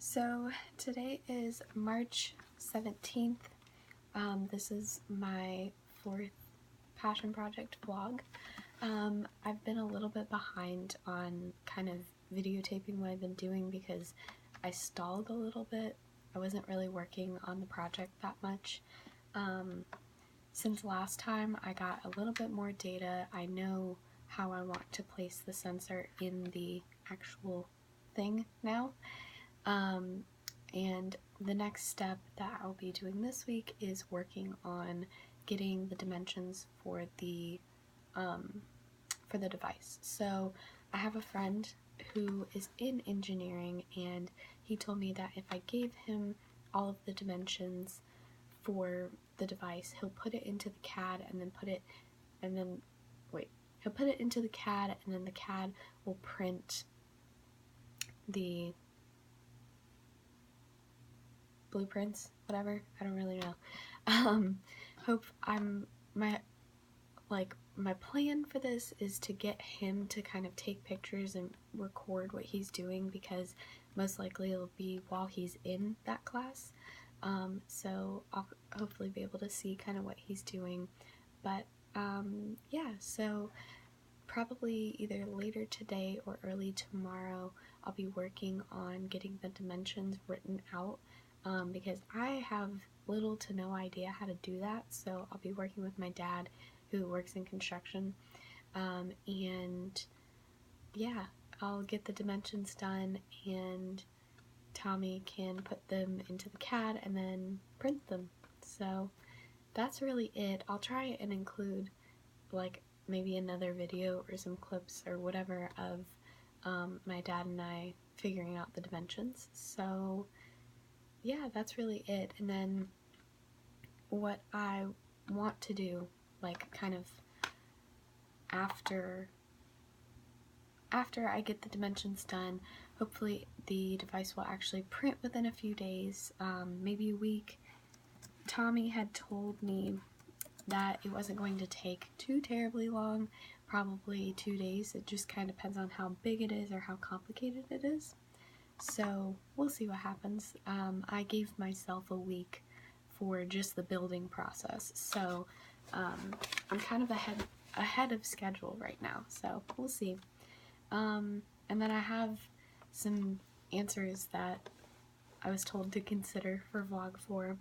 So today is March 17th. This is my fourth passion project vlog. I've been a little bit behind on kind of videotaping what I've been doing because I stalled a little bit. I wasn't really working on the project that much. Since last time I got a little bit more data. I know how I want to place the sensor in the actual thing now. And the next step that I'll be doing this week is working on getting the dimensions for the device. So I have a friend who is in engineering, and he told me that if I gave him all of the dimensions for the device, he'll put it into the CAD and then he'll put it into the CAD, and then the CAD will print the blueprints, whatever, I don't really know. My plan for this is to get him to kind of take pictures and record what he's doing, because most likely it'll be while he's in that class. So I'll hopefully be able to see kind of what he's doing. But yeah, so probably either later today or early tomorrow I'll be working on getting the dimensions written out, because I have little to no idea how to do that. So I'll be working with my dad, who works in construction, and yeah, I'll get the dimensions done, and Tommy can put them into the CAD and then print them. So that's really it. I'll try and include like maybe another video or some clips or whatever of my dad and I figuring out the dimensions. So yeah, that's really it. And then what I want to do, like kind of after I get the dimensions done, hopefully the device will actually print within a few days, maybe a week. Tommy had told me that it wasn't going to take too terribly long, probably 2 days. It just kind of depends on how big it is or how complicated it is. So we'll see what happens. I gave myself a week for just the building process, so I'm kind of ahead of schedule right now, so we'll see. And then I have some answers that I was told to consider for vlog 4.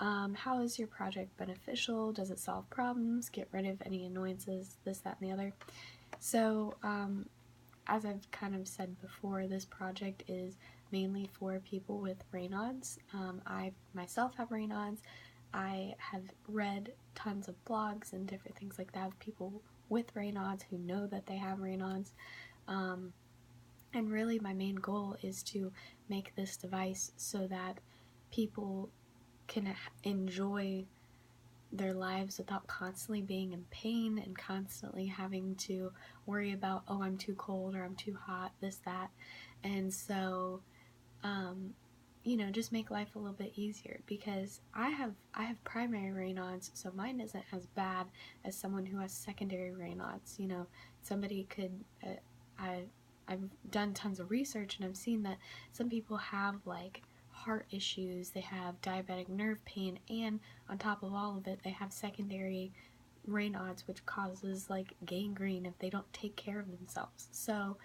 How is your project beneficial? Does it solve problems? Get rid of any annoyances? This, that, and the other. So, as I've kind of said before, this project is mainly for people with Raynaud's. I myself have Raynaud's. I have read tons of blogs and different things like that of people with Raynaud's who know that they have Raynaud's. And really my main goal is to make this device so that people can enjoy their lives without constantly being in pain and constantly having to worry about, oh, I'm too cold or I'm too hot, this, that. And so, you know, just make life a little bit easier, because I have primary Raynaud's, so mine isn't as bad as someone who has secondary Raynaud's. You know, somebody could, I've done tons of research and I've seen that some people have like heart issues, they have diabetic nerve pain, and on top of all of it, they have secondary Raynaud's, which causes like gangrene if they don't take care of themselves. So,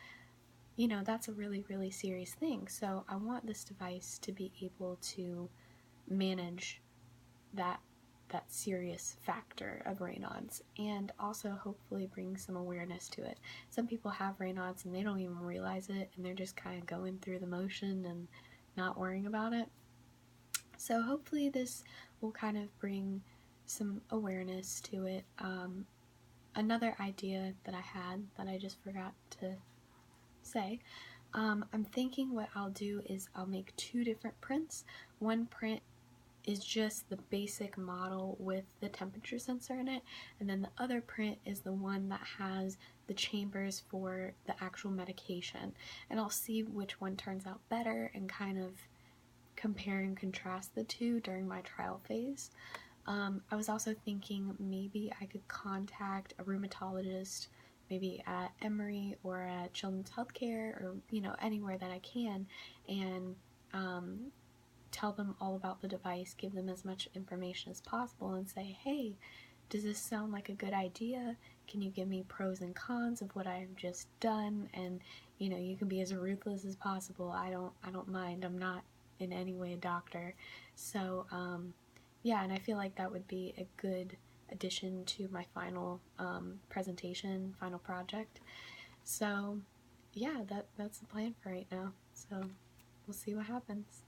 you know, that's a really, really serious thing. So I want this device to be able to manage that serious factor of Raynaud's, and also hopefully bring some awareness to it. Some people have Raynaud's and they don't even realize it, and they're just kind of going through the motion and not worrying about it. So hopefully this will kind of bring some awareness to it. Another idea that I had that I just forgot to say, I'm thinking what I'll do is I'll make 2 different prints. One print is just the basic model with the temperature sensor in it, and then the other print is the one that has the chambers for the actual medication, and I'll see which one turns out better and kind of compare and contrast the two during my trial phase. I was also thinking maybe I could contact a rheumatologist, maybe at Emory or at Children's Healthcare, or, you know, anywhere that I can, and tell them all about the device, give them as much information as possible, and say, hey, does this sound like a good idea? Can you give me pros and cons of what I've just done? And you can be as ruthless as possible. I don't mind. I'm not in any way a doctor. So yeah, and I feel like that would be a good addition to my final presentation, final project. So yeah, that's the plan for right now. So we'll see what happens.